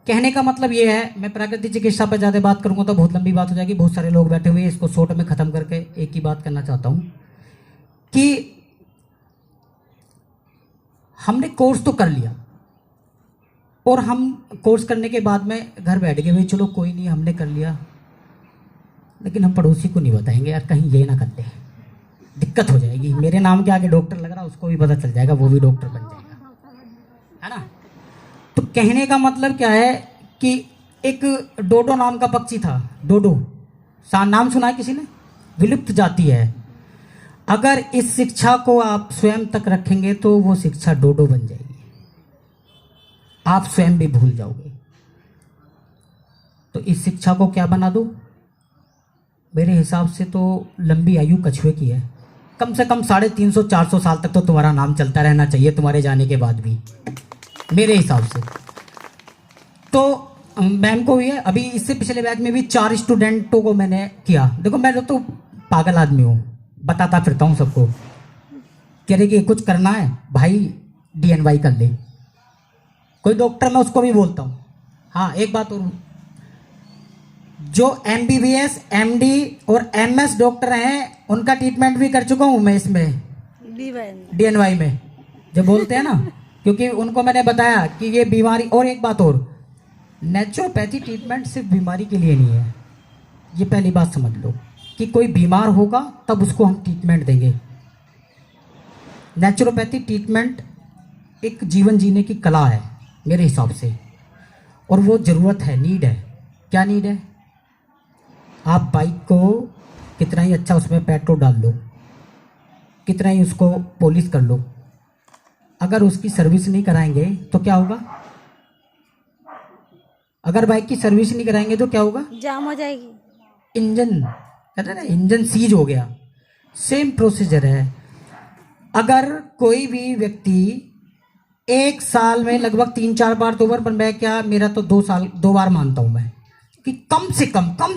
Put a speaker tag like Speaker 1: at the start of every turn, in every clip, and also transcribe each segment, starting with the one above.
Speaker 1: कहने का मतलब ये है, मैं प्राकृतिक चिकित्सा पर ज़्यादा बात करूंगा तो बहुत लंबी बात हो जाएगी, बहुत सारे लोग बैठे हुए हैं, इसको शॉर्ट में ख़त्म करके एक ही बात करना चाहता हूँ कि हमने कोर्स तो कर लिया और हम कोर्स करने के बाद में घर बैठ गए, भाई चलो कोई नहीं हमने कर लिया, लेकिन हम पड़ोसी को नहीं बताएंगे यार कहीं ये ना कर ले, दिक्कत हो जाएगी, मेरे नाम के आगे डॉक्टर लग रहा उसको भी पता चल जाएगा, वो भी डॉक्टर बन जाएगा, है ना। तो कहने का मतलब क्या है कि एक डोडो नाम का पक्षी था, डोडो नाम सुना है किसी ने, विलुप्त जाति है। अगर इस शिक्षा को आप स्वयं तक रखेंगे तो वो शिक्षा डोडो बन जाएगी, आप स्वयं भी भूल जाओगे। तो इस शिक्षा को क्या बना दो, मेरे हिसाब से तो लंबी आयु कछुए की है, कम से कम 350-400 साल तक तो तुम्हारा नाम चलता रहना चाहिए तुम्हारे जाने के बाद भी, मेरे हिसाब से। तो मैम को भी है, अभी इससे पिछले बैच में भी 4 स्टूडेंटों को मैंने किया। देखो मैं तो पागल आदमी हूँ, बताता फिरता हूँ सबको, कह रहे कि कुछ करना है भाई DNY कर ले, कोई डॉक्टर मैं उसको भी बोलता हूँ। हाँ एक बात और, जो MBBS MD और MS डॉक्टर हैं उनका ट्रीटमेंट भी कर चुका हूँ मैं इसमें DNY में, जो बोलते हैं ना, क्योंकि उनको मैंने बताया कि ये बीमारी, और एक बात और, नेचुरोपैथी ट्रीटमेंट सिर्फ बीमारी के लिए नहीं है, ये पहली बात समझ लो कि कोई बीमार होगा तब उसको हम ट्रीटमेंट देंगे। नेचुरोपैथी ट्रीटमेंट एक जीवन जीने की कला है मेरे हिसाब से, और वो ज़रूरत है, नीड है। क्या नीड है, आप बाइक को कितना ही अच्छा उसमें पेट्रोल डाल लो, कितना ही उसको पॉलिश कर लो, अगर उसकी सर्विस नहीं कराएंगे तो क्या होगा, अगर बाइक की सर्विस नहीं कराएंगे तो क्या होगा,
Speaker 2: जाम हो जाएगी,
Speaker 1: इंजन, कहते हैं ना इंजन सीज हो गया। सेम प्रोसीजर है, अगर कोई भी व्यक्ति एक साल में लगभग 3-4 बार, 2 बार, पर मैं क्या, मेरा तो 2 बार मानता हूं मैं कि कम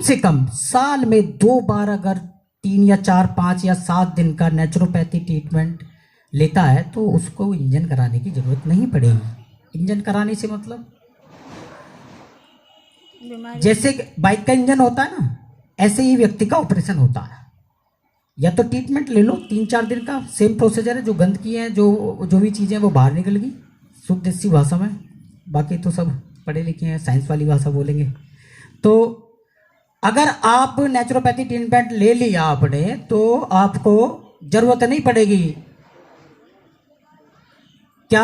Speaker 1: से कम साल में 2 बार अगर 3 या 4, 5 या 7 दिन का नेचुरोपैथी ट्रीटमेंट लेता है तो उसको इंजन कराने की जरूरत नहीं पड़ेगी। इंजन कराने से मतलब जैसे बाइक का इंजन होता है ना, ऐसे ही व्यक्ति का ऑपरेशन होता है। या तो ट्रीटमेंट ले लो 3-4 दिन का, सेम प्रोसीजर है, जो गंदगी है, जो भी चीज़ें वो बाहर निकल गई, शुद्ध देसी भाषा में, बाकी तो सब पढ़े लिखे हैं, साइंस वाली भाषा बोलेंगे। तो अगर आप नेचुरोपैथी ट्रीटमेंट ले लिया आपने तो आपको जरूरत नहीं पड़ेगी, क्या,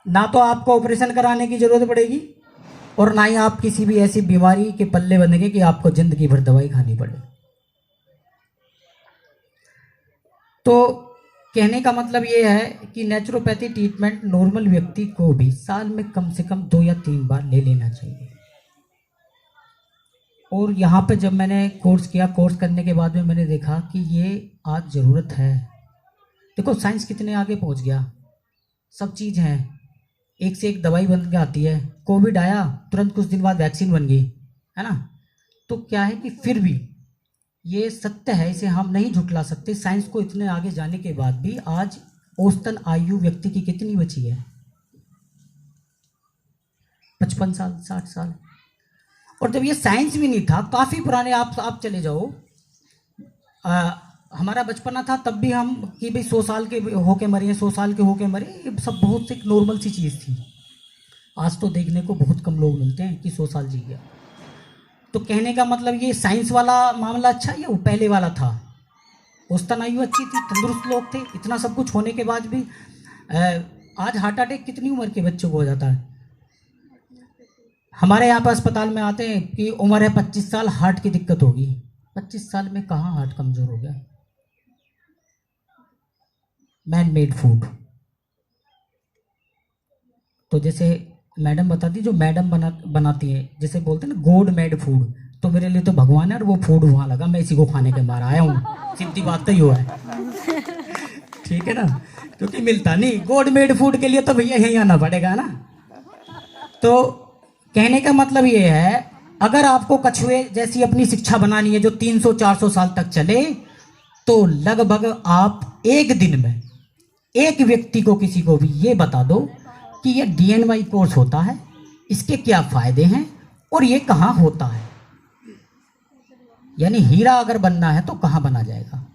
Speaker 1: ना तो आपको ऑपरेशन कराने की जरूरत पड़ेगी और ना ही आप किसी भी ऐसी बीमारी के पल्ले बंधेंगे कि आपको जिंदगी भर दवाई खानी पड़े। तो कहने का मतलब ये है कि नेचुरोपैथी ट्रीटमेंट नॉर्मल व्यक्ति को भी साल में कम से कम 2 या 3 बार ले लेना चाहिए। और यहाँ पे जब मैंने कोर्स किया, कोर्स करने के बाद में मैंने देखा कि ये आज ज़रूरत है। देखो साइंस कितने आगे पहुँच गया, सब चीज़ है, एक से एक दवाई बन के आती है। कोविड आया, तुरंत कुछ दिन बाद वैक्सीन बन गई, है ना। तो क्या है कि फिर भी ये सत्य है, इसे हम नहीं झुठला सकते। साइंस को इतने आगे जाने के बाद भी आज औसतन आयु व्यक्ति की कितनी बची है, 55 साल, 60 साल। और जब ये साइंस भी नहीं था, काफ़ी पुराने, आप चले जाओ, हमारा बचपना था तब भी हम कि भाई 100 साल के होके मरे, 100 साल के होके मरे, ये सब बहुत एक नॉर्मल सी चीज़ थी। आज तो देखने को बहुत कम लोग मिलते हैं कि 100 साल जी गया। तो कहने का मतलब ये साइंस वाला मामला अच्छा है, ये पहले वाला था, औसतन आयु अच्छी थी, तंदुरुस्त लोग थे, इतना सब कुछ होने के बाद भी। आज हार्ट अटैक कितनी उम्र के बच्चों को हो जाता है। हमारे यहाँ पर अस्पताल में आते हैं कि उम्र है 25 साल, हार्ट की दिक्कत होगी। 25 साल में कहाँ हार्ट कमज़ोर हो गया। मैन मेड फूड, तो जैसे मैडम बताती, जो मैडम बनाती है, जैसे बोलते हैं ना गॉड मेड फूड, तो मेरे लिए तो भगवान है और वो फूड वहाँ लगा, मैं इसी को खाने के मारा आया हूँ। सीधी बात तो ही हुआ है, ठीक है ना, क्योंकि मिलता नहीं। गॉड मेड फूड के लिए तो भैया यहीं आना पड़ेगा ना। तो कहने का मतलब ये है, अगर आपको कछुए जैसी अपनी शिक्षा बनानी है जो 300-400 साल तक चले, तो लगभग आप एक दिन में एक व्यक्ति को, किसी को भी ये बता दो कि ये DNY कोर्स होता है, इसके क्या फायदे हैं और ये कहाँ होता है। यानी हीरा अगर बनना है तो कहाँ बना जाएगा।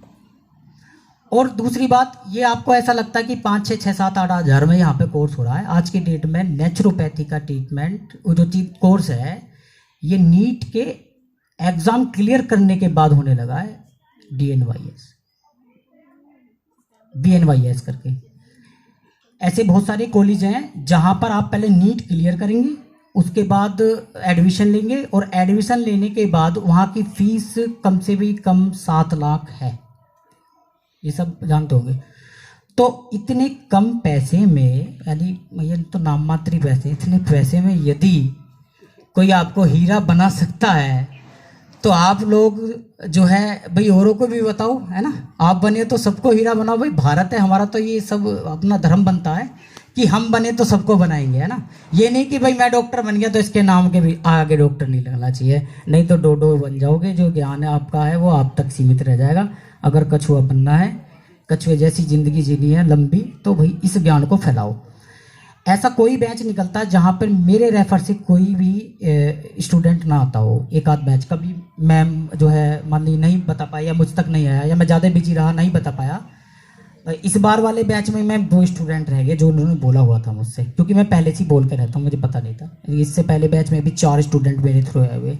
Speaker 1: और दूसरी बात, ये आपको ऐसा लगता है कि 5, 6, 6, 7, 8 हज़ार में यहाँ पे कोर्स हो रहा है। आज की डेट में नेचुरोपैथी का ट्रीटमेंट जो कोर्स है ये नीट के एग्ज़ाम क्लियर करने के बाद होने लगा है, DNYS BNYS करके। ऐसे बहुत सारे कॉलेज हैं जहाँ पर आप पहले नीट क्लियर करेंगे, उसके बाद एडमिशन लेंगे, और एडमिशन लेने के बाद वहाँ की फीस कम से भी कम 7 लाख है, ये सब जानते होंगे। तो इतने कम पैसे में, यानी ये तो नाम मात्र ही पैसे, इतने पैसे में यदि कोई आपको हीरा बना सकता है तो आप लोग जो है भाई औरों को भी बताओ, है ना। आप बने तो सबको हीरा बनाओ। भाई भारत है हमारा, तो ये सब अपना धर्म बनता है कि हम बने तो सबको बनाएंगे, है ना। ये नहीं कि भाई मैं डॉक्टर बन गया तो इसके नाम के भी आगे डॉक्टर नहीं लगना चाहिए, नहीं तो डोडो बन जाओगे। जो ज्ञान है आपका है वो आप तक सीमित रह जाएगा। अगर कछुआ बनना है, कछुए जैसी ज़िंदगी जीनी है लंबी, तो भाई इस ज्ञान को फैलाओ। ऐसा कोई बैच निकलता है जहाँ पर मेरे रेफर से कोई भी स्टूडेंट ना आता हो। एक आध बैच का भी मैम जो है मान ली नहीं बता पाई, या मुझ तक नहीं आया, या मैं ज़्यादा बिजी रहा नहीं बता पाया। इस बार वाले बैच में मैं 2 स्टूडेंट रह गए जो उन्होंने बोला हुआ था मुझसे, क्योंकि मैं पहले से ही बोल के रहता हूँ, मुझे पता नहीं था। इससे पहले बैच में भी 4 स्टूडेंट मेरे थ्रू आए हुए।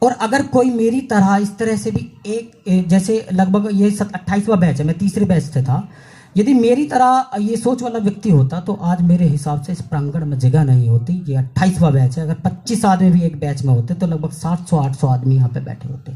Speaker 1: और अगर कोई मेरी तरह इस तरह से भी एक जैसे लगभग ये 28वां बैच है, मैं तीसरे बैच से था, यदि मेरी तरह ये सोच वाला व्यक्ति होता तो आज मेरे हिसाब से इस प्रांगण में जगह नहीं होती। ये 28वां बैच है, अगर 25 आदमी भी एक बैच में होते तो लगभग 700-800 आदमी यहाँ पे बैठे होते।